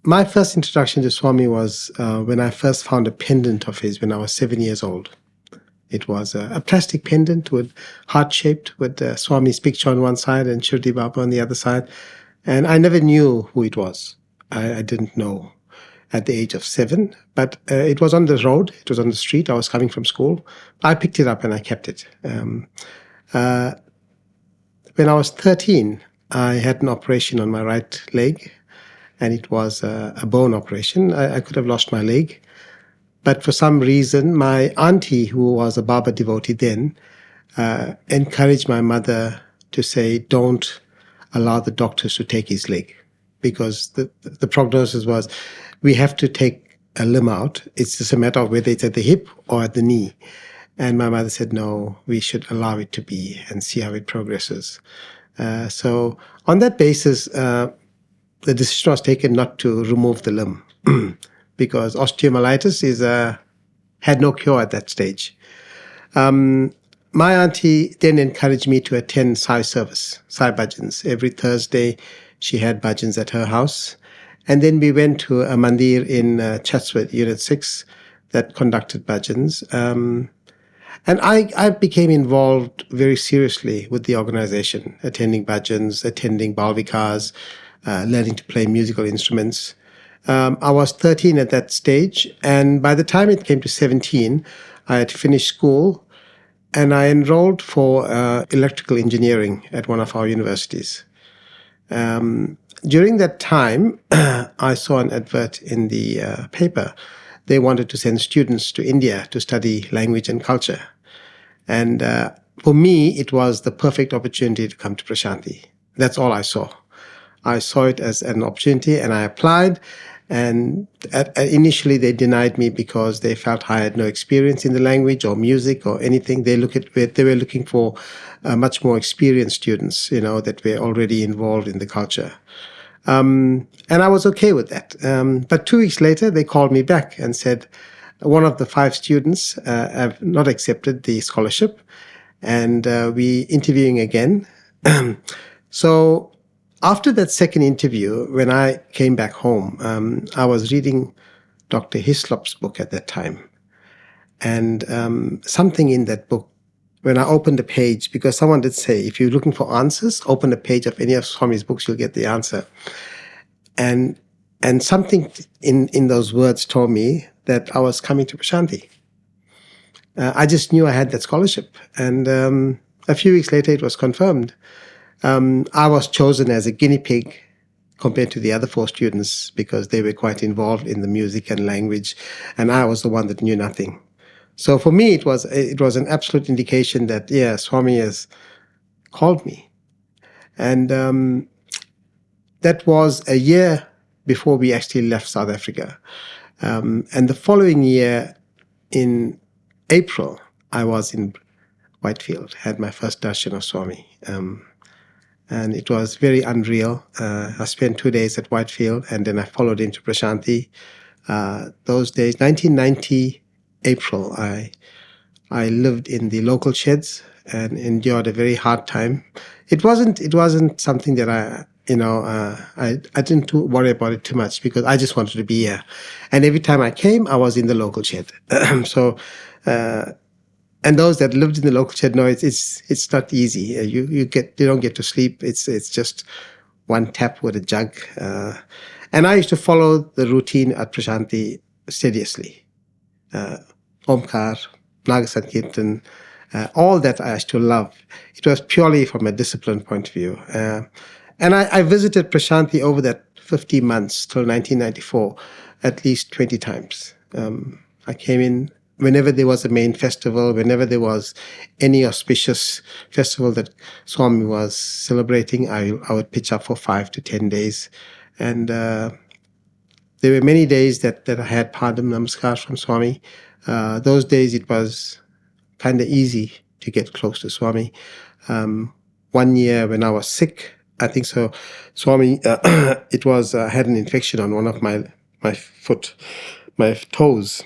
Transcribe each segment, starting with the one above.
My first introduction to Swami was when I first found a pendant of his when I was 7 years old. It was a plastic pendant with heart-shaped with Swami's picture on one side and Shirdi Baba on the other side. And I never knew who it was. I didn't know at the age of 7, but it was on the road. It was on the street. I was coming from school. I picked it up and I kept it. When I was 13, I had an operation on my right leg, and it was a bone operation. I could have lost my leg. But for some reason, my auntie, who was a Baba devotee then, encouraged my mother to say, don't allow the doctors to take his leg. Because the prognosis was, we have to take a limb out. It's just a matter of whether it's at the hip or at the knee. And my mother said, no, we should allow it to be and see how it progresses. So on that basis, the decision was taken not to remove the limb because osteomyelitis had no cure at that stage. My auntie then encouraged me to attend Sai service, Sai bhajans. Every Thursday, she had bhajans at her house. And then we went to a mandir in Chatsworth, Unit 6, that conducted bhajans. And I became involved very seriously with the organization, attending bhajans, attending balvikas, learning to play musical instruments. I was 13 at that stage, and by the time it came to 17, I had finished school, and I enrolled for electrical engineering at one of our universities. During that time, I saw an advert in the paper. They wanted to send students to India to study language and culture. And for me, it was the perfect opportunity to come to Prasanthi. That's all I saw. I saw it as an opportunity, and I applied. And initially, they denied me because they felt I had no experience in the language or music or anything. They were looking for much more experienced students, that were already involved in the culture. And I was okay with that. But 2 weeks later, they called me back and said, one of the 5 students have not accepted the scholarship, and we interviewing again. So after that second interview, when I came back home, I was reading Dr. Hislop's book at that time. And something in that book, when I opened the page, because someone did say, if you're looking for answers, open a page of any of Swami's books, you'll get the answer. And something in those words told me that I was coming to Prasanthi. I just knew I had that scholarship. And a few weeks later, it was confirmed. I was chosen as a guinea pig compared to the other 4 students because they were quite involved in the music and language, and I was the one that knew nothing. So for me, it was an absolute indication that, Swami has called me. And that was a year before we actually left South Africa. And the following year, in April, I was in Whitefield, had my first darshan of Swami. And it was very unreal. I spent 2 days at Whitefield, and then I followed into Prasanthi. Those days, 1990, April, I lived in the local sheds and endured a very hard time. It wasn't something that I didn't worry about it too much because I just wanted to be here. And every time I came, I was in the local shed. And those that lived in the local shed know it's not easy. You don't get to sleep. It's just one tap with a jug. And I used to follow the routine at Prasanthi studiously. Omkar, Nagasankirtan, all that I used to love. It was purely from a discipline point of view. And I visited Prasanthi over that 50 months till 1994 at least 20 times. I came in whenever there was a main festival, whenever there was any auspicious festival that Swami was celebrating, I would pitch up for 5 to 10 days. And there were many days that I had Padam Namaskar from Swami. Those days it was kind of easy to get close to Swami. One year when I was sick, I think so, Swami, it was, had an infection on one of my foot, my toes.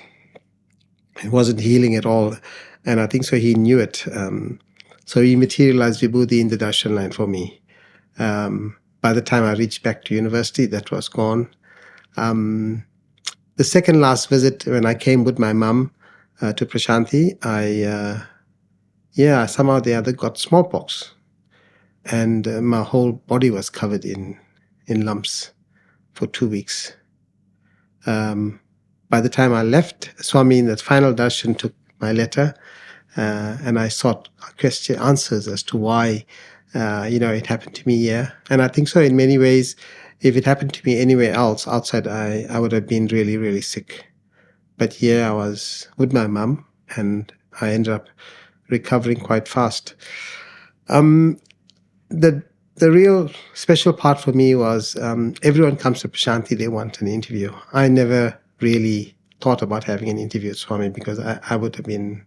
It wasn't healing at all. And I think so he knew it. So he materialized Vibhuti in the Darshan line for me. By the time I reached back to university, that was gone. The second last visit, when I came with my mum to Prasanthi, I somehow the other got smallpox, and my whole body was covered in lumps for 2 weeks. By the time I left, Swami in that final darshan took my letter, and I sought answers as to why, it happened to me here. And I think so in many ways, if it happened to me anywhere else outside, I would have been really, really sick. But here I was with my mum, and I ended up recovering quite fast. The real special part for me was everyone comes to Prasanthi, they want an interview. I never really thought about having an interview with Swami because I would have been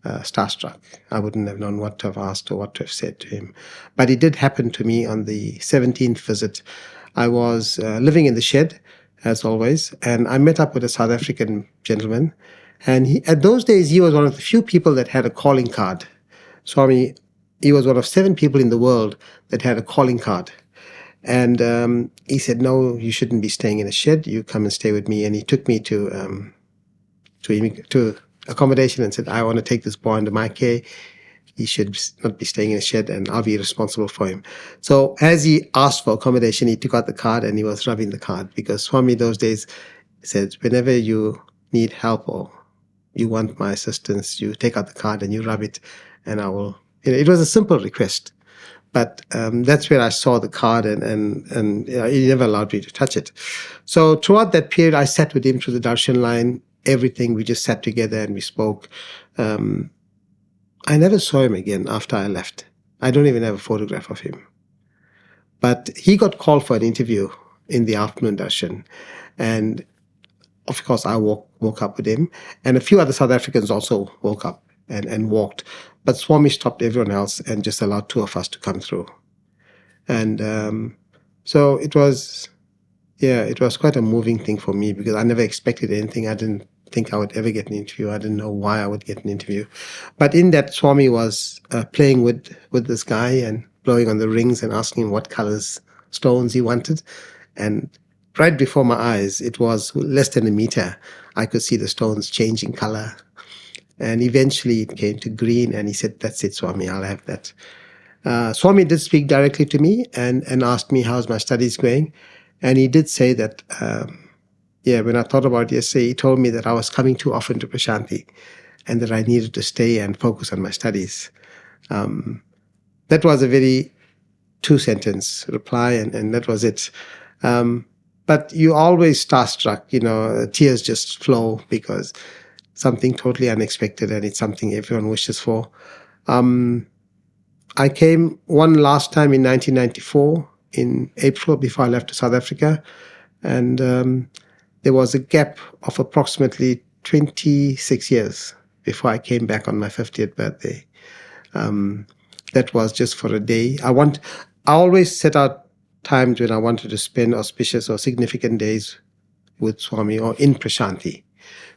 starstruck. I wouldn't have known what to have asked or what to have said to him. But it did happen to me on the 17th visit. I was living in the shed, as always, and I met up with a South African gentleman. And at those days, he was one of the few people that had a calling card. Swami, he was one of 7 people in the world that had a calling card. And he said, no, you shouldn't be staying in a shed. You come and stay with me. And he took me to accommodation and said, I want to take this boy under my care. He should not be staying in a shed, and I'll be responsible for him. So as he asked for accommodation, he took out the card and he was rubbing the card, because Swami those days said, whenever you need help or you want my assistance, you take out the card and you rub it, and I will. It was a simple request, but that's where I saw the card, and he never allowed me to touch it. So throughout that period, I sat with him through the darshan line, everything. We just sat together and we spoke. I never saw him again after I left. I don't even have a photograph of him. But he got called for an interview in the afternoon darshan, and of course I woke up with him, and a few other South Africans also woke up and walked. But Swami stopped everyone else and just allowed 2 of us to come through. And so it was quite a moving thing for me, because I never expected anything. I didn't think I would ever get an interview. I didn't know why I would get an interview. But in that, Swami was playing with this guy and blowing on the rings and asking him what colors stones he wanted. And right before my eyes, it was less than a meter, I could see the stones changing color. And eventually it came to green, and he said, that's it, Swami, I'll have that. Swami did speak directly to me and asked me how's my studies going. And he did say that, when I thought about it yesterday, he told me that I was coming too often to Prasanthi and that I needed to stay and focus on my studies. That was a very 2-sentence reply, and that was it. But you always starstruck, tears just flow, because something totally unexpected, and it's something everyone wishes for. I came one last time in 1994 in April, before I left to South Africa, and there was a gap of approximately 26 years before I came back on my 50th birthday. That was just for a day. I always set out times when I wanted to spend auspicious or significant days with Swami or in Prasanthi,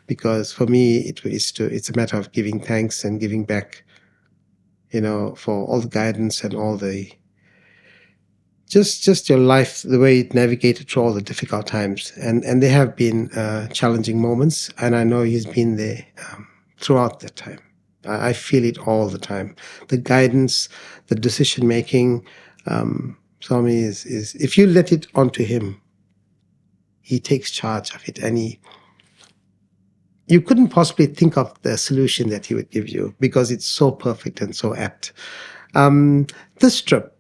because for me it's a matter of giving thanks and giving back, for all the guidance and all the just your life, the way it navigated through all the difficult times. And there have been challenging moments, and I know he's been there throughout that time. I feel it all the time. The guidance, the decision making. Swami is if you let it onto him, he takes charge of it, and you couldn't possibly think of the solution that he would give you, because it's so perfect and so apt. This trip,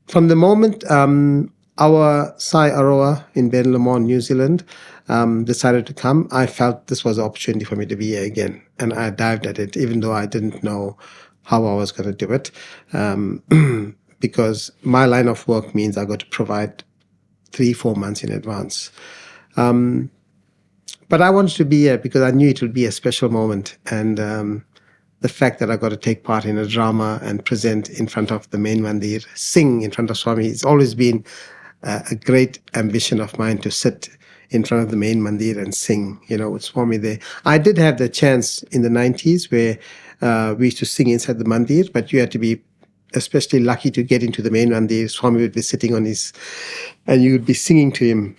from the moment our Sai Aroa in Ben Lomond, New Zealand, decided to come, I felt this was an opportunity for me to be here again. And I dived at it, even though I didn't know how I was going to do it. Because my line of work means I got to provide 3-4 months in advance. But I wanted to be here because I knew it would be a special moment. And the fact that I got to take part in a drama and present in front of the main mandir, sing in front of Swami, it's always been a great ambition of mine to sit in front of the main mandir and sing, with Swami there. I did have the chance in the 90s where we used to sing inside the mandir, but you had to be especially lucky to get into the main mandir. Swami would be sitting on his, and you would be singing to him.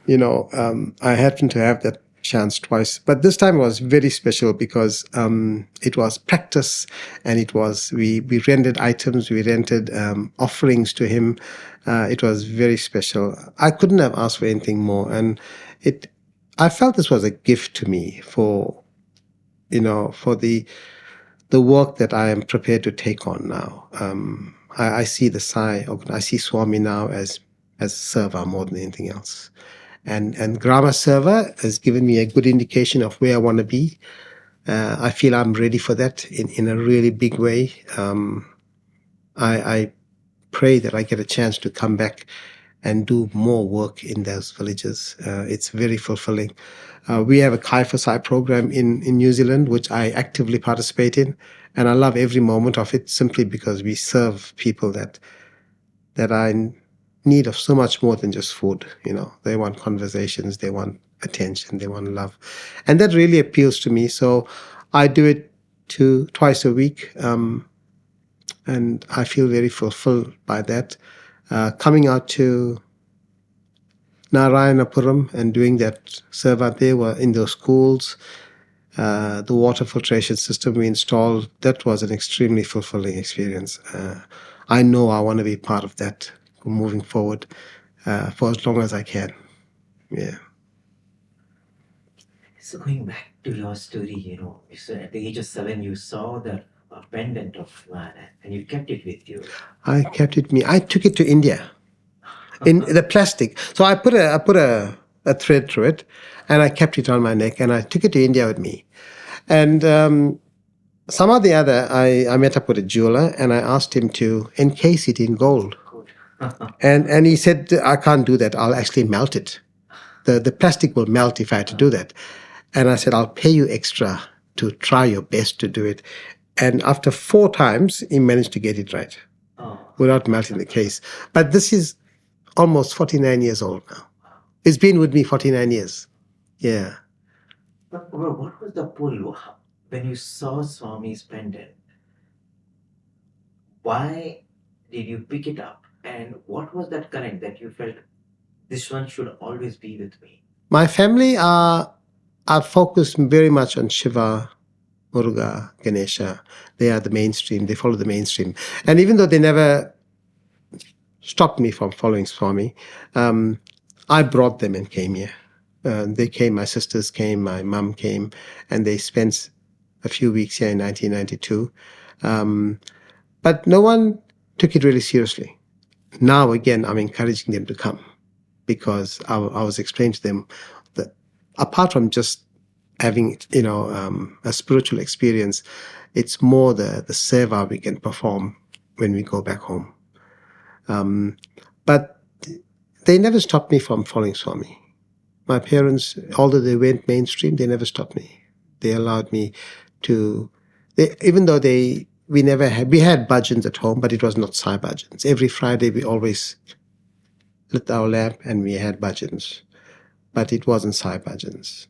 I happened to have that chance twice, but this time was very special because it was practice, and it was we rented items, we rented offerings to him. It was very special. I couldn't have asked for anything more, and I felt this was a gift to me for for the work that I am prepared to take on now. I see the Sai, I see Swami now as a server more than anything else. And Grama Server has given me a good indication of where I want to be. I feel I'm ready for that in a really big way. I pray that I get a chance to come back and do more work in those villages. It's very fulfilling. We have a Kai for Sai program in New Zealand, which I actively participate in. And I love every moment of it simply because we serve people that are in need of so much more than just food. They want conversations, they want attention, they want love. And that really appeals to me. So I do it twice a week. And I feel very fulfilled by that. Coming out to Narayanapuram and doing that serve there were in those schools, the water filtration system we installed, that was an extremely fulfilling experience. I know I want to be part of that moving forward for as long as I can. Yeah. So going back to your story, you said at the age of 7 you saw the pendant of man and you kept it with you. I kept it with me. I took it to India in the plastic. So I put a thread through it, and I kept it on my neck, and I took it to India with me. And some or the other, I met up with a jeweler, and I asked him to encase it in gold. And he said, I can't do that. I'll actually melt it. The plastic will melt if I had to do that. And I said, I'll pay you extra to try your best to do it. And after 4 times, he managed to get it right without melting the case. But this is almost 49 years old now. It's been with me 49 years. Yeah. But what was the pull when you saw Swami's pendant? Why did you pick it up? And what was that connect that you felt this one should always be with me? My family are focused very much on Shiva, Muruga, Ganesha. They are the mainstream. They follow the mainstream. And even though they never stopped me from following Swami, I brought them and came here. They came, my sisters came, my mom came, and they spent a few weeks here in 1992. But no one took it really seriously. Now, again, I'm encouraging them to come because I was explaining to them that apart from just having, a spiritual experience, it's more the seva we can perform when we go back home. But they never stopped me from following Swami. My parents, although they went mainstream, they never stopped me. They allowed me to, even though we had bhajans at home, but it was not Sai bhajans. Every Friday we always lit our lamp and we had bhajans, but it wasn't Sai bhajans.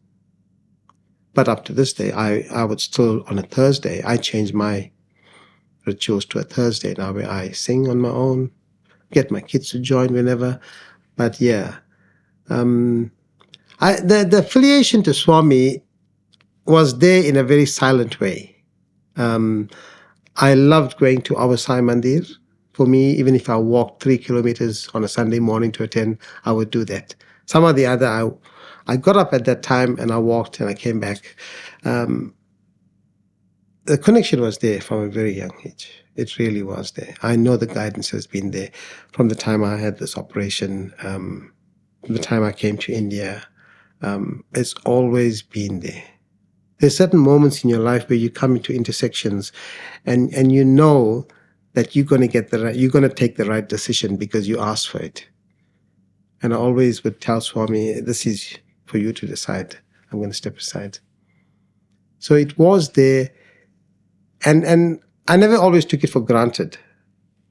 But up to this day, I would still, on a Thursday, I changed my rituals to a Thursday now where I sing on my own, get my kids to join whenever. But yeah, the affiliation to Swami was there in a very silent way. I loved going to our Sai Mandir. For me, even if I walked 3 kilometers on a Sunday morning to attend, I would do that. Some or the other, I got up at that time and I walked and I came back. The connection was there from a very young age. It really was there. I know the guidance has been there from the time I had this operation, from the time I came to India. It's always been there. There's certain moments in your life where you come into intersections and you know that you're going to take the right decision because you asked for it. And I always would tell Swami, this is for you to decide. I'm going to step aside. So it was there. And I never always took it for granted,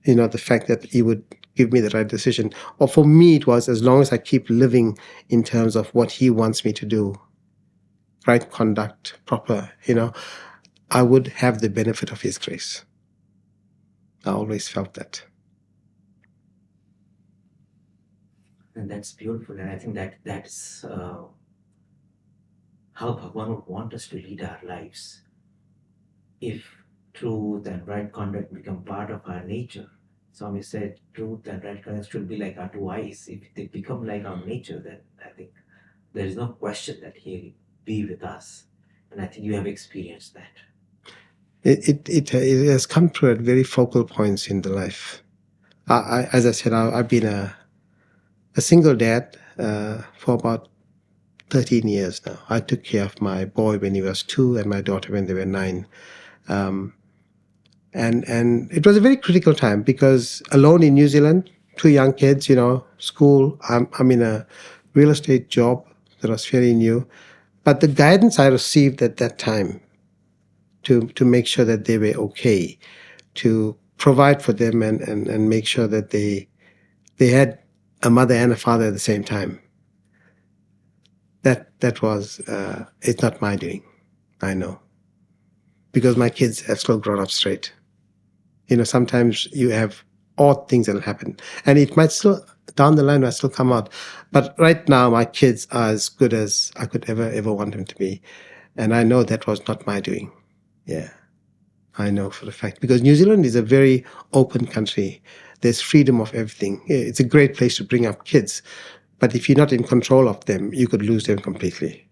the fact that he would give me the right decision. Or for me, it was as long as I keep living in terms of what he wants me to do, right conduct, proper, I would have the benefit of his grace. I always felt that. And that's beautiful. And I think that's how Bhagavan would want us to lead our lives. If truth and right conduct become part of our nature, Swami said truth and right conduct should be like our two eyes. If they become like our nature, then I think there is no question that He'll be with us. And I think you have experienced that. It has come through at very focal points in the life. As I said, I've been a single dad for about 13 years now. I took care of my boy when he was 2 and my daughter when they were 9. And it was a very critical time because alone in New Zealand, 2 young kids, school, I'm in a real estate job that was fairly new. But the guidance I received at that time to make sure that they were okay, to provide for them and make sure that they had a mother and a father at the same time. That was it's not my doing, I know, because my kids have still grown up straight. Sometimes you have odd things that'll happen, and it might still down the line might still come out. But right now, my kids are as good as I could ever want them to be, and I know that was not my doing. Yeah. I know for a fact, because New Zealand is a very open country. There's freedom of everything. It's a great place to bring up kids. But if you're not in control of them, you could lose them completely.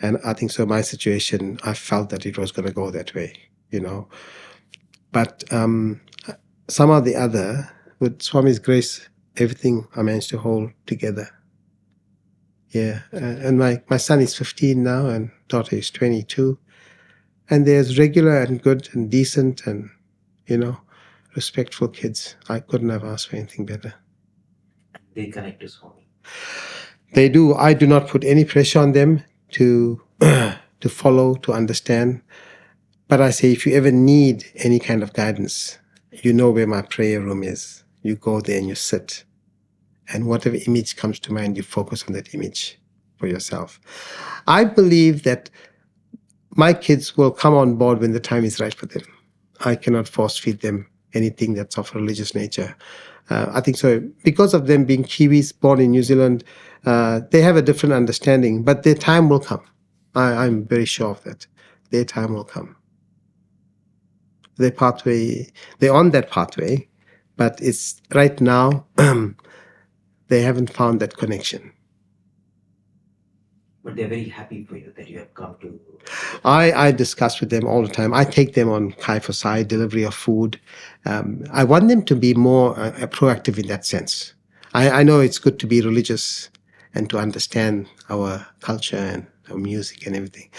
And I think so my situation, I felt that it was going to go that way, But somehow the other, with Swami's grace, everything I managed to hold together. Yeah. And my son is 15 now and daughter is 22. And there's regular and good and decent and, respectful kids. I couldn't have asked for anything better. They connect to Swami. They do. I do not put any pressure on them to to follow, to understand. But I say, if you ever need any kind of guidance, you know where my prayer room is. You go there and you sit. And whatever image comes to mind, you focus on that image for yourself. I believe that my kids will come on board when the time is right for them. I cannot force feed them anything that's of a religious nature. I think so. Because of them being Kiwis, born in New Zealand, they have a different understanding, but their time will come. I'm very sure of that. Their time will come. Their pathway, they're on that pathway, but it's right now, they haven't found that connection. But they're very happy for you that you have come to. I discuss with them all the time. I take them on Kai for Sai, delivery of food. I want them to be more proactive in that sense. I know it's good to be religious and to understand our culture and our music and everything.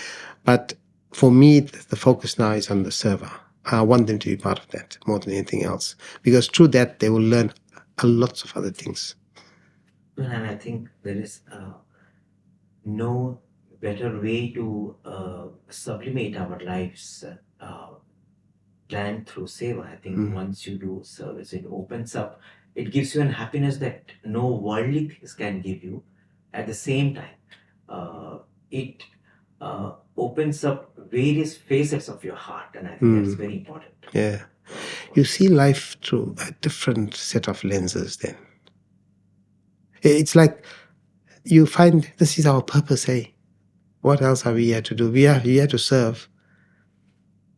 But for me, the focus now is on the server. I want them to be part of that more than anything else. Because through that, they will learn a lots of other things. And I think there is no better way to sublimate our lives than through seva. I think once you do service, it opens up, it gives you an happiness that no worldly things can give you. At the same time, it opens up various facets of your heart, and I think that's very important. Yeah. You see life through a different set of lenses then. It's like you find this is our purpose, hey. What else are we here to do? We are here to serve.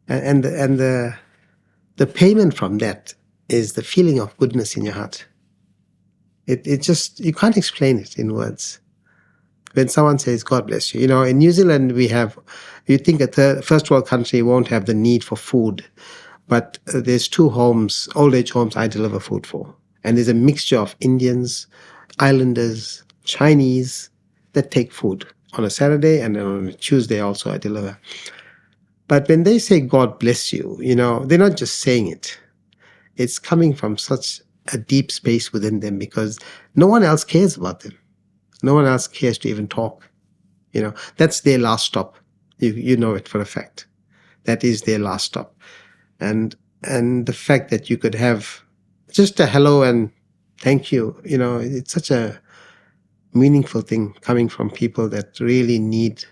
And the payment from that is the feeling of goodness in your heart. It just, you can't explain it in words. When someone says, God bless you. In New Zealand, you think a first world country won't have the need for food. But there's 2 homes, old age homes, I deliver food for. And there's a mixture of Indians, Islanders, Chinese that take food on a Saturday, and then on a Tuesday also I deliver. But when they say, God bless you, they're not just saying it. It's coming from such a deep space within them because no one else cares about them. No one else cares to even talk. That's their last stop. You know it for a fact. That is their last stop. And the fact that you could have just a hello and thank you, it's such a meaningful thing coming from people that really need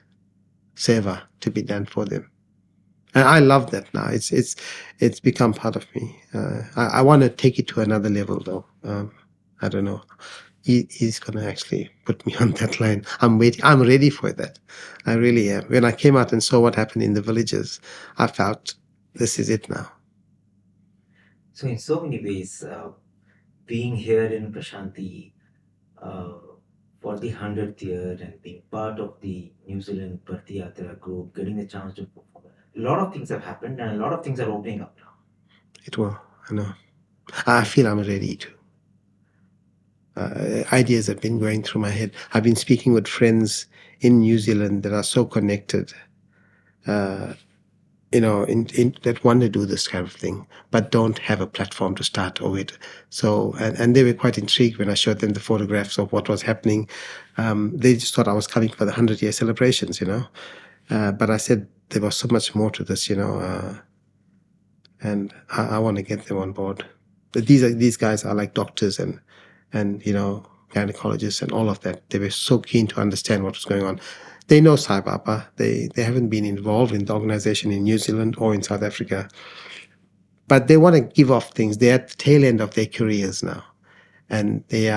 seva to be done for them. And I love that now. It's become part of me. I want to take it to another level, though. I don't know. He's going to actually put me on that line. I'm waiting. I'm ready for that. I really am. When I came out and saw what happened in the villages, I felt this is it now. So in so many ways, being here in Prasanthi for the 100th year and being part of the New Zealand Prasanthi Yatra group, getting the chance to perform, a lot of things have happened and a lot of things are opening up now. It will. I know. I feel I'm ready to. Ideas have been going through my head. I've been speaking with friends in New Zealand that are so connected, that want to do this kind of thing, but don't have a platform to start or it. So, and they were quite intrigued when I showed them the photographs of what was happening. They just thought I was coming for the 100-year celebrations, But I said there was so much more to this, and I want to get them on board. But these guys are like doctors and gynecologists and all of that. They were so keen to understand what was going on. They know Sai Baba. They haven't been involved in the organization in New Zealand or in South Africa, but they want to give off things. They're at the tail end of their careers now, and they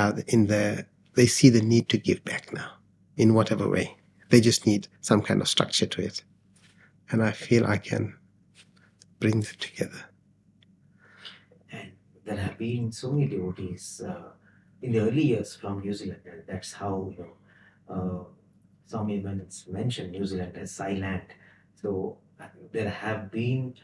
see the need to give back now in whatever way. They just need some kind of structure to it, and I feel I can bring them together. And there have been so many devotees in the early years from New Zealand, and that's how Swami mentioned New Zealand as Zealand. So there have been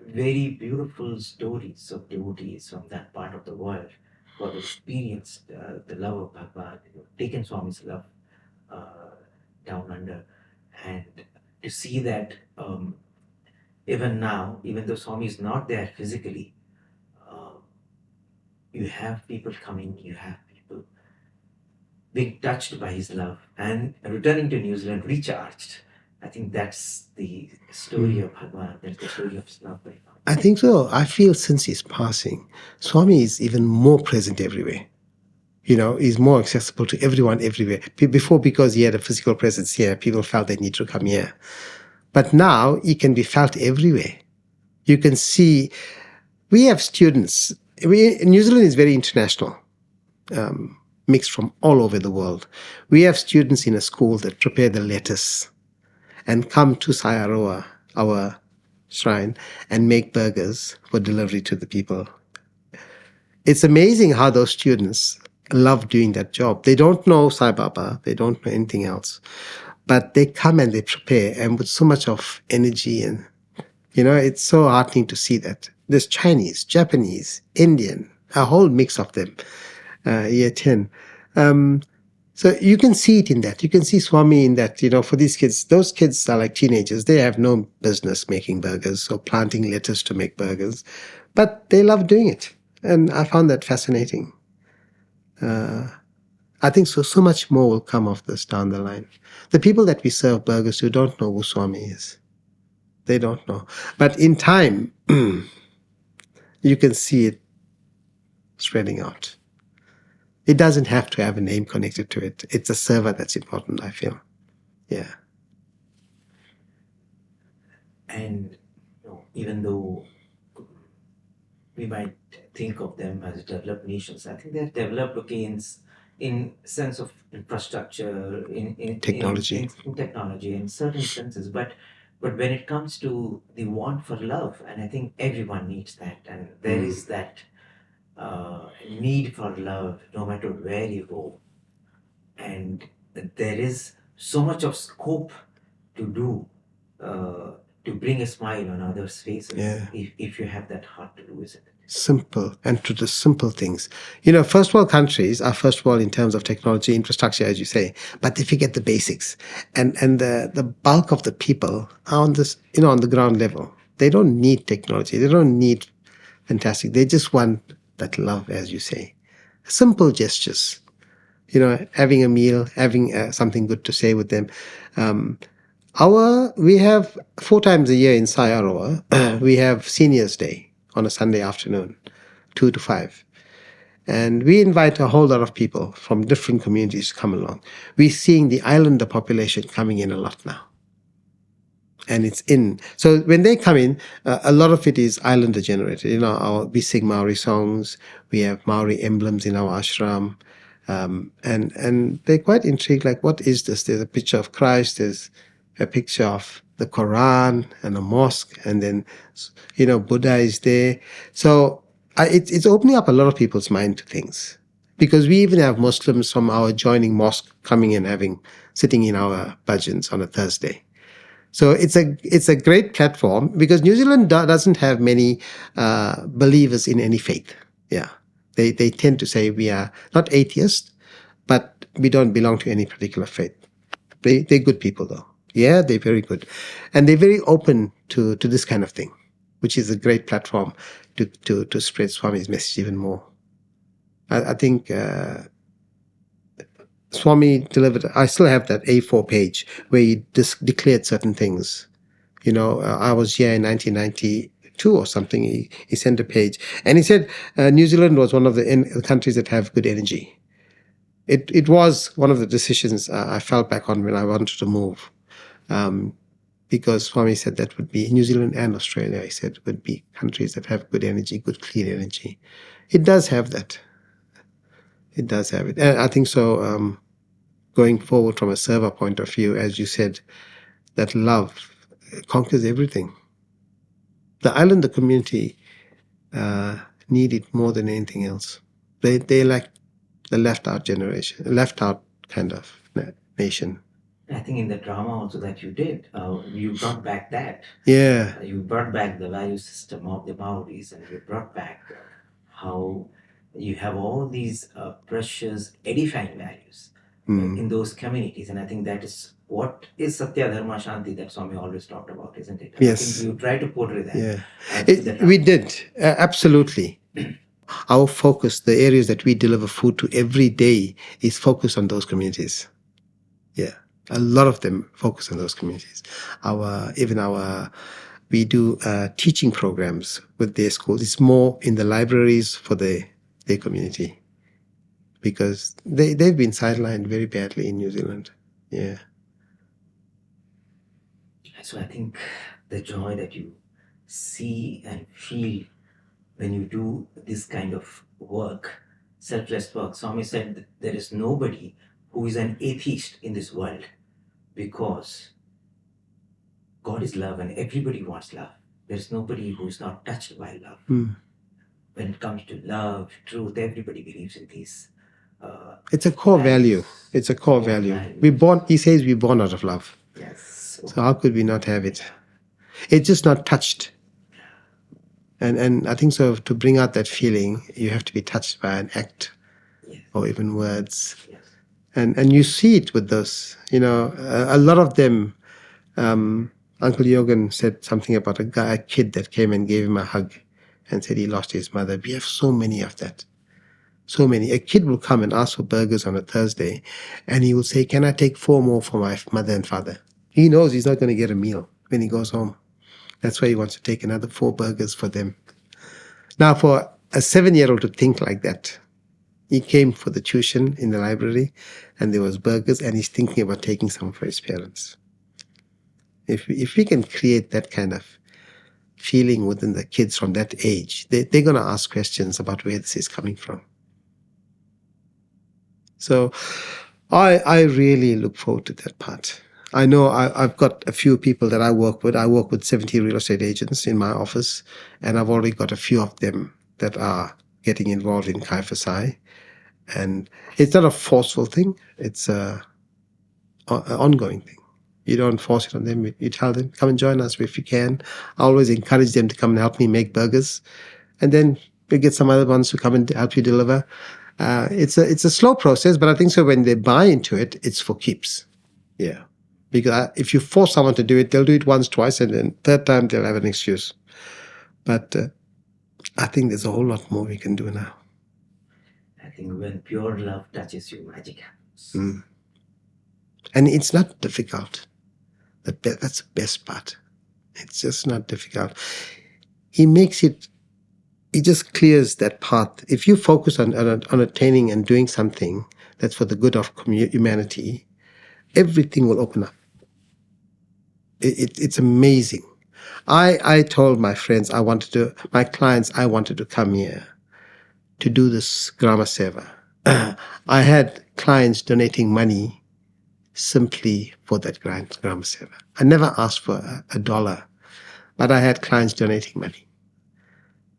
very beautiful stories of devotees from that part of the world who have experienced the love of Bhagawan, taken Swami's love down under, and to see that even now, even though Swami is not there physically, you have people coming, you have people being touched by his love and returning to New Zealand recharged. I think that's the story of Bhagawan, that's the story of his love right now. I think so. I feel since his passing, Swami is even more present everywhere. He's more accessible to everyone everywhere. Before, because he had a physical presence here, people felt they need to come here. But now he can be felt everywhere. You can see, we have students. New Zealand is very international, mixed from all over the world. We have students in a school that prepare the lettuce and come to Saiaroa, our shrine, and make burgers for delivery to the people. It's amazing how those students love doing that job. They don't know Sai Baba, they don't know anything else, but they come and they prepare, and with so much of energy, and it's so heartening to see that. There's Chinese, Japanese, Indian, a whole mix of them, year 10. So you can see it in that. You can see Swami in that, for these kids. Those kids are like teenagers. They have no business making burgers or planting lettuce to make burgers, but they love doing it. And I found that fascinating. I think so much more will come of this down the line. The people that we serve burgers to don't know who Swami is. They don't know. But in time, you can see it spreading out. It doesn't have to have a name connected to it. It's a server that's important, I feel. Yeah. And even though we might think of them as developed nations, I think they're developed in sense of infrastructure, in Technology. in technology, in certain senses. But when it comes to the want for love, and I think everyone needs that, and there is that need for love no matter where you go, and there is so much of scope to do to bring a smile on others' faces, if you have that heart to do, isn't it? Simple, and to the simple things. First world countries are first world in terms of technology, infrastructure, as you say, but they forget the basics. And the bulk of the people are on this, on the ground level. They don't need technology. They don't need fantastic. They just want that love, as you say. Simple gestures. Having a meal, having something good to say with them. We have 4 times a year in Saiaroa, we have Seniors Day on a Sunday afternoon, 2 to 5. And we invite a whole lot of people from different communities to come along. We're seeing the islander population coming in a lot now. and it's in. So when they come in, a lot of it is islander generated. You know, we sing Maori songs. We have Maori emblems in our ashram, and they're quite intrigued. Like, what is this? There's a picture of Christ. There's a picture of the Quran and a mosque, and then, you know, Buddha is there. So it's opening up a lot of people's mind to things, because we even have Muslims from our adjoining mosque coming and sitting in our bhajans on a Thursday. So it's a great platform, because New Zealand doesn't have many believers in any faith. Yeah, they tend to say we are not atheists, but we don't belong to any particular faith. They're good people though. Yeah, they're very good, and they're very open to this kind of thing, which is a great platform to spread Swami's message even more. I think Swami delivered. I still have that A4 page where he declared certain things. You know, I was here in 1992 or something. He sent a page, and he said New Zealand was one of the countries that have good energy. It was one of the decisions I fell back on when I wanted to move, because Swami said that would be New Zealand and Australia. He said would be countries that have good energy, good clean energy. It does have that. It does have it, and I think so. Going forward from a server point of view, as you said, that love conquers everything. The islander community need it more than anything else. They like the left out generation, left out kind of nation. I think in the drama also that you did, you brought back that. Yeah. You brought back the value system of the Maoris, and you brought back how you have all these precious, edifying values in those communities. And I think that is what is Sathya, Dharma, Shanti that Swami always talked about, isn't it? Yes. I think you try to portray that. Yeah. We did, absolutely. Our focus, the areas that we deliver food to every day, is focused on those communities. Yeah. A lot of them focus on those communities. We do teaching programs with their schools. It's more in the libraries for their community, because they've been sidelined very badly in New Zealand. Yeah. So I think the joy that you see and feel when you do this kind of work, selfless work. Swami said that there is nobody who is an atheist in this world, because God is love and everybody wants love. There's nobody who is not touched by love. When it comes to love, truth, everybody believes in these. It's a core value. It's a core value. He says we're born out of love. Yes. So how could we not have it? It's just not touched. And I think so, to bring out that feeling, you have to be touched by an act, or even words. Yes. And you see it with those, you know, a lot of them. Uncle Yogan said something about a kid that came and gave him a hug and said he lost his mother. We have so many of that. So many. A kid will come and ask for burgers on a Thursday, and he will say, "Can I take 4 more for my mother and father?" He knows he's not going to get a meal when he goes home. That's why he wants to take another 4 burgers for them. Now, for a 7-year-old to think like that, he came for the tuition in the library, and there was burgers, and he's thinking about taking some for his parents. If we can create that kind of feeling within the kids from that age, they're going to ask questions about where this is coming from. So I really look forward to that part. I know I've got a few people that I work with. I work with 70 real estate agents in my office, and I've already got a few of them that are getting involved in Kai Fasai. And it's not a forceful thing. It's an ongoing thing. You don't force it on them. You tell them, come and join us if you can. I always encourage them to come and help me make burgers. And then we get some other ones who come and help you deliver. It's a slow process, but I think so when they buy into it, it's for keeps. Yeah. Because if you force someone to do it, they'll do it once, twice, and then third time they'll have an excuse. But I think there's a whole lot more we can do now. I think when pure love touches you, magic happens. And it's not difficult. That's the best part. It's just not difficult. He just clears that path. If you focus on attaining and doing something that's for the good of humanity, everything will open up. it's amazing. I told my friends my clients, I wanted to come here to do this Grama Seva. I had clients donating money simply for that Grama Seva. I never asked for a dollar, but I had clients donating money.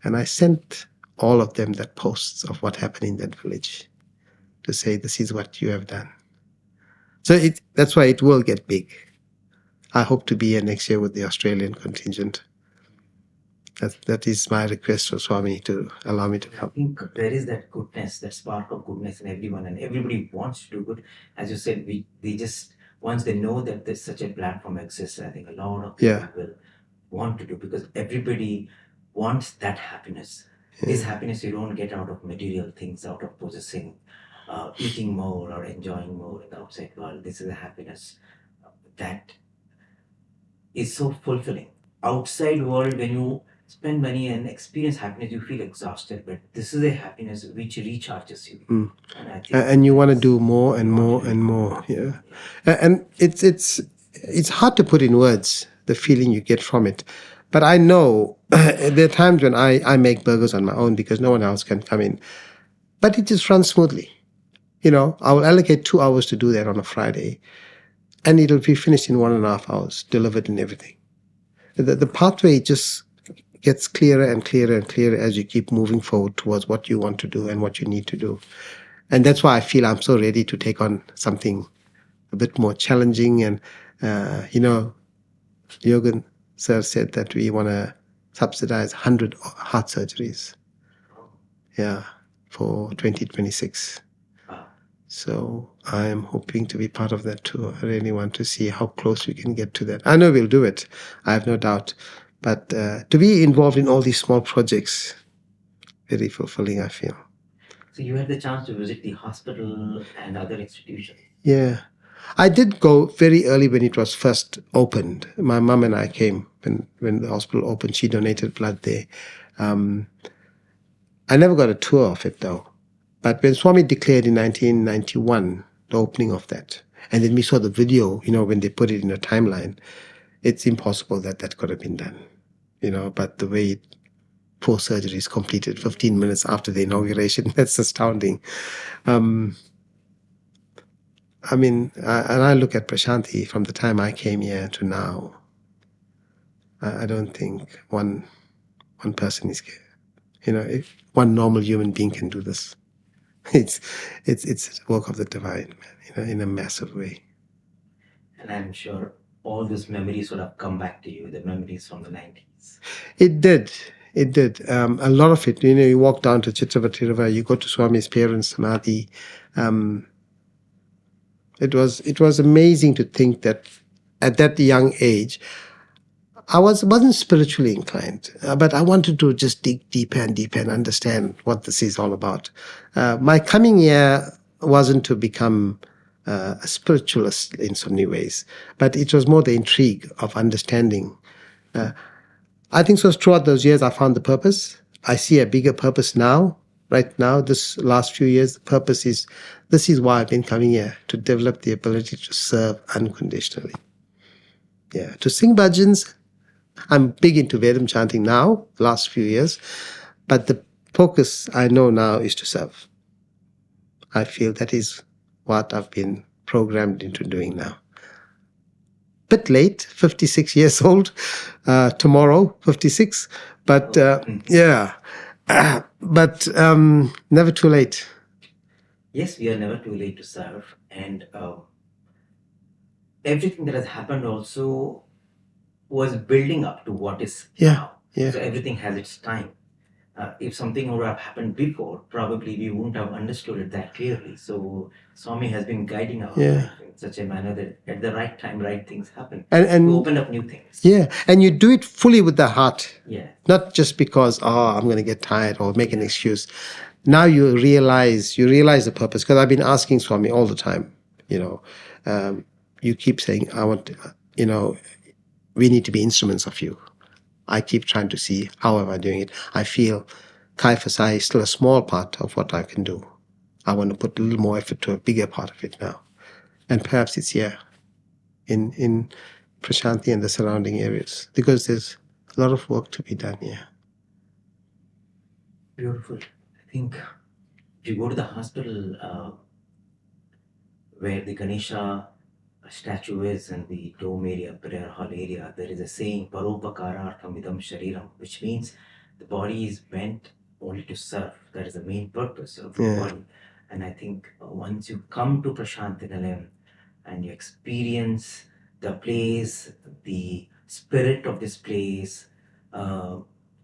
And I sent all of them that posts of what happened in that village to say, this is what you have done. So that's why it will get big. I hope to be here next year with the Australian contingent. That is my request for Swami to allow me to I come. think there is that goodness, that spark of goodness in everyone, and everybody wants to do good. As you said, they just, once they know that there's such a platform exists, I think a lot of people will want to do, because everybody wants that happiness. This happiness you don't get out of material things, out of possessing, eating more or enjoying more in the outside world. This is a happiness that is so fulfilling. Outside world, when you spend money and experience happiness, you feel exhausted. But this is a happiness which recharges you. And I think And you want to do more and more and more. Yeah. And it's hard to put in words the feeling you get from it. But I know there are times when I make burgers on my own because no one else can come in. But it just runs smoothly. I will allocate 2 hours to do that on a Friday, and it'll be finished in 1.5 hours, delivered and everything. The pathway just gets clearer and clearer and clearer as you keep moving forward towards what you want to do and what you need to do. And that's why I feel I'm so ready to take on something a bit more challenging. And, Yogan sir said that we want to subsidize 100 heart surgeries. Yeah, for 2026. So I am hoping to be part of that too. I really want to see how close we can get to that. I know we'll do it. I have no doubt. But to be involved in all these small projects, very fulfilling, I feel. So you had the chance to visit the hospital and other institutions. Yeah. I did go very early when it was first opened. My mum and I came when the hospital opened. She donated blood there. I never got a tour of it though. But when Swami declared in 1991, the opening of that, and then we saw the video, when they put it in a timeline, it's impossible that could have been done. But the way 4 surgeries completed 15 minutes after the inauguration, that's astounding. And I look at Prasanthi from the time I came here to now. I don't think one person is, if one normal human being can do this. It's work of the divine, man, in a massive way. And I'm sure all those memories would have come back to you, the memories from the 90s. It did. A lot of it, you walk down to Chitravati River, you go to Swami's parents' samadhi. It was amazing to think that at that young age, I wasn't spiritually inclined, but I wanted to just dig deeper and deeper and understand what this is all about. My coming here wasn't to become a spiritualist in so many ways, but it was more the intrigue of understanding. I think so throughout those years I found the purpose. I see a bigger purpose now. Right now, this last few years, the purpose is, this is why I've been coming here, to develop the ability to serve unconditionally. Yeah, to sing bhajans. I'm big into Vedam chanting now, the last few years, but the focus I know now is to serve. I feel that is what I've been programmed into doing now. Bit late, 56 years old, tomorrow, 56, but yeah, but never too late. Yes, we are never too late to serve, and everything that has happened also was building up to what is now. Yeah. So everything has its time. If something would have happened before, probably we wouldn't have understood it that clearly. So Swami has been guiding our life in such a manner that at the right time, right things happen. And to open up new things. Yeah, and you do it fully with the heart. Yeah. Not just because, I'm going to get tired or make an excuse. Now you realize the purpose. Because I've been asking Swami all the time, you keep saying, I want, we need to be instruments of you. I keep trying to see how am I doing it. I feel Kai Fasai is still a small part of what I can do. I want to put a little more effort to a bigger part of it now. And perhaps it's here in Prasanthi and the surrounding areas, because there's a lot of work to be done here. Beautiful. I think if you go to the hospital where the Ganesha statue is in the dome area, prayer hall area, there is a saying, Paropakaraartham idam shariram, which means the body is meant only to serve. That is the main purpose of the body. And I think once you come to Prasanthi Nilayam and you experience the place, the spirit of this place,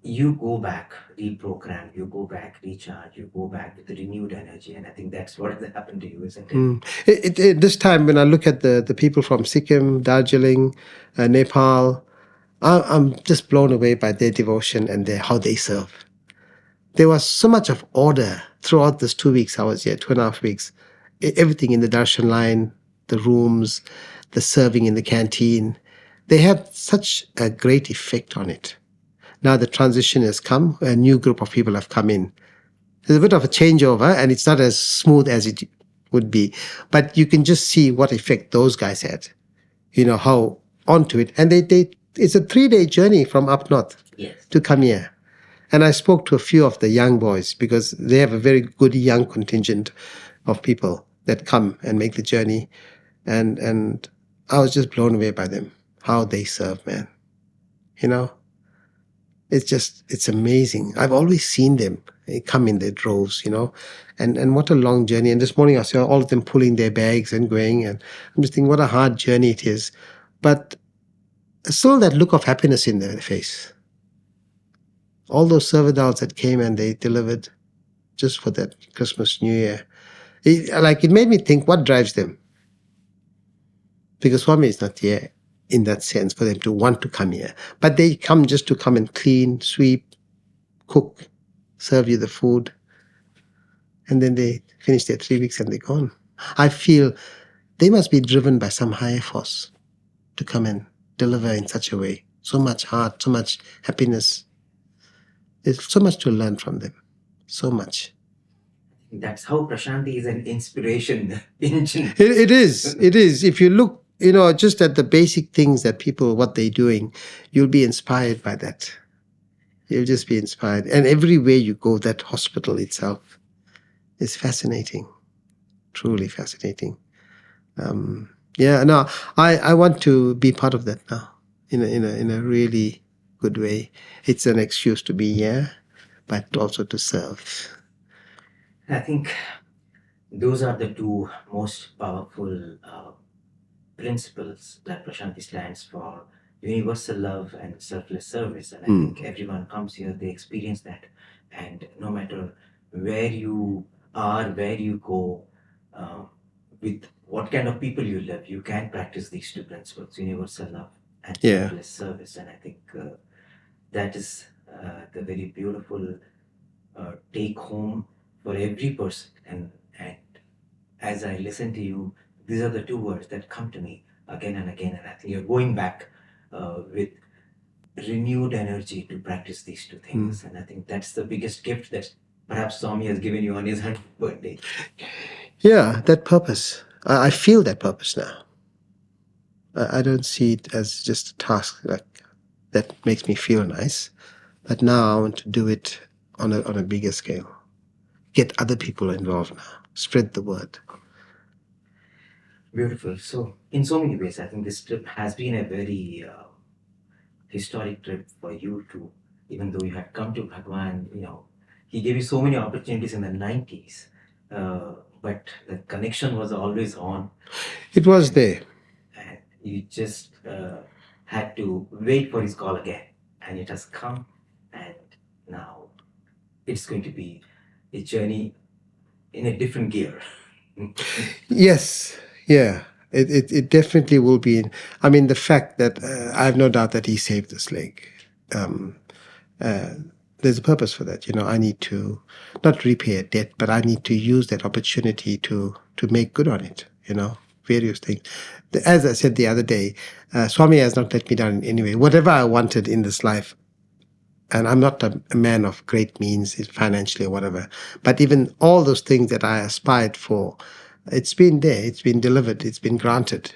you go back reprogrammed, you go back recharged, you go back with renewed energy. And I think that's what has happened to you, isn't it? This time, when I look at the people from Sikkim, Darjeeling, Nepal, I'm just blown away by their devotion and how they serve. There was so much of order throughout this 2 weeks I was here, 2.5 weeks. Everything in the Darshan line, the rooms, the serving in the canteen, they have such a great effect on it. Now the transition has come, a new group of people have come in. There's a bit of a changeover, and it's not as smooth as it would be. But you can just see what effect those guys had, how onto it. And it's a 3-day journey from up north to come here. And I spoke to a few of the young boys, because they have a very good young contingent of people that come and make the journey. And I was just blown away by them, how they serve, man. It's amazing. I've always seen them come in their droves, and what a long journey. And this morning I saw all of them pulling their bags and going, and I'm just thinking what a hard journey it is. But still that look of happiness in their face. All those servitors that came and they delivered just for that Christmas, New Year. It made me think, what drives them? Because Swami is not here in that sense for them to want to come here. But they come just to come and clean, sweep, cook, serve you the food. And then they finish their 3 weeks and they're gone. I feel they must be driven by some higher force to come and deliver in such a way. So much heart, so much happiness. There's so much to learn from them. So much. That's how Prasanthi is an inspiration engine. It is. If you look, just at the basic things that people, what they're doing, you'll be inspired by that. You'll just be inspired. And everywhere you go, that hospital itself is fascinating. Truly fascinating. I want to be part of that now in a really good way. It's an excuse to be here, but also to serve. I think those are the two most powerful principles that Prasanthi stands for: universal love and selfless service. And I think everyone comes here, they experience that. And no matter where you are, where you go, with what kind of people you live, you can practice these two principles: universal love and selfless service. And I think that is the very beautiful take home for every person. And as I listen to you, these are the two words that come to me again and again. And I think you're going back with renewed energy to practice these two things. And I think that's the biggest gift that perhaps Swami has given you on his 100th birthday. Yeah, that purpose. I feel that purpose now. I don't see it as just a task that makes me feel nice. But now I want to do it on a bigger scale. Get other people involved now. Spread the word. Beautiful. So, in so many ways, I think this trip has been a very historic trip for you too. Even though you had come to Bhagawan, he gave you so many opportunities in the 90s, but the connection was always on. It was there. And you just had to wait for his call again. And it has come, and now it's going to be a journey in a different gear. Yes, yeah. It definitely will be. The fact that I have no doubt that he saved this leg. There's a purpose for that. I need to not repay a debt, but I need to use that opportunity to make good on it. Various things. As I said the other day, Swami has not let me down in any way. Whatever I wanted in this life, and I'm not a man of great means financially or whatever, but even all those things that I aspired for, it's been there, it's been delivered, it's been granted.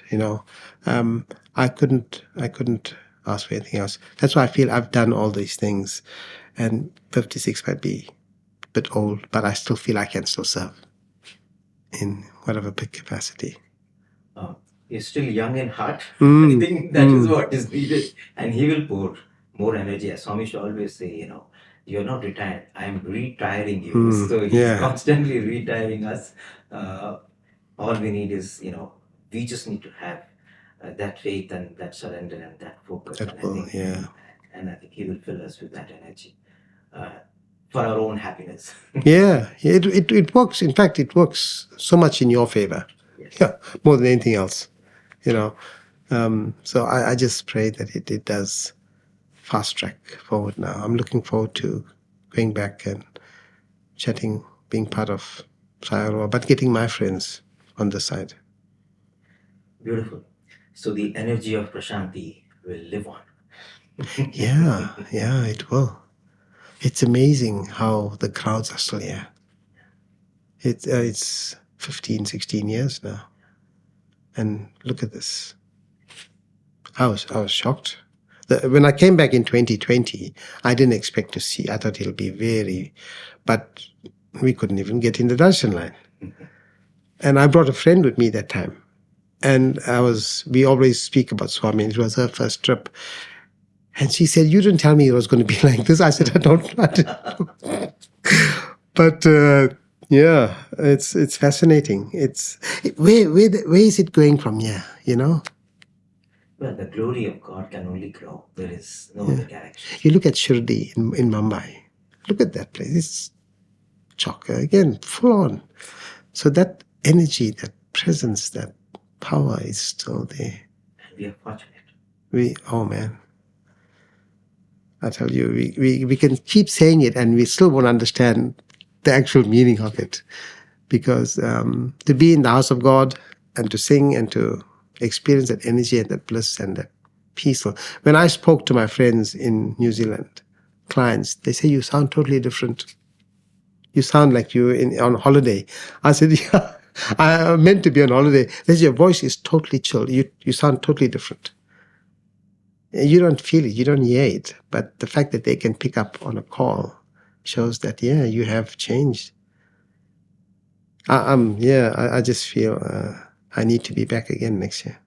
I I couldn't ask for anything else. That's why I feel I've done all these things, and 56 might be a bit old, but I still feel I can still serve in whatever big capacity. You're still young in heart. I think that is what is needed, and he will pour more energy. As Swami used to always say, you're not retired. I'm retiring you. So he's constantly retiring us. All we need is, we just need to have that faith and that surrender and that focus. That will, And I think he will fill us with that energy for our own happiness. It works. In fact, it works so much in your favor. Yes. Yeah, more than anything else. So I just pray that it does fast track forward now. I'm looking forward to going back and chatting, being part of Sayaroa, but getting my friends on the side. Beautiful. So the energy of Prasanthi will live on. Yeah, it will. It's amazing how the crowds are still here. It's 15, 16 years now. And look at this. I was shocked. When I came back in 2020, I didn't expect to see. I thought it'll be but we couldn't even get in the Darshan line. And I brought a friend with me that time. And we always speak about Swami. It was her first trip. And she said, you didn't tell me it was going to be like this. I said, I don't know. But it's fascinating. Where is it going from here, Well, the glory of God can only grow. There is no other direction. You look at Shirdi in Mumbai. Look at that place. It's chocker again, full on. So that energy, that presence, that power is still there. And we are fortunate. Oh man. I tell you, we can keep saying it and we still won't understand the actual meaning of it. Because to be in the house of God and to sing and to experience that energy and that bliss and that peaceful. When I spoke to my friends in New Zealand, clients, they say, you sound totally different. You sound like you're on holiday. I said, yeah, I meant to be on holiday. They said, your voice is totally chill. You sound totally different. You don't feel it. You don't hear it. But the fact that they can pick up on a call shows that, you have changed. I just feel I need to be back again next year.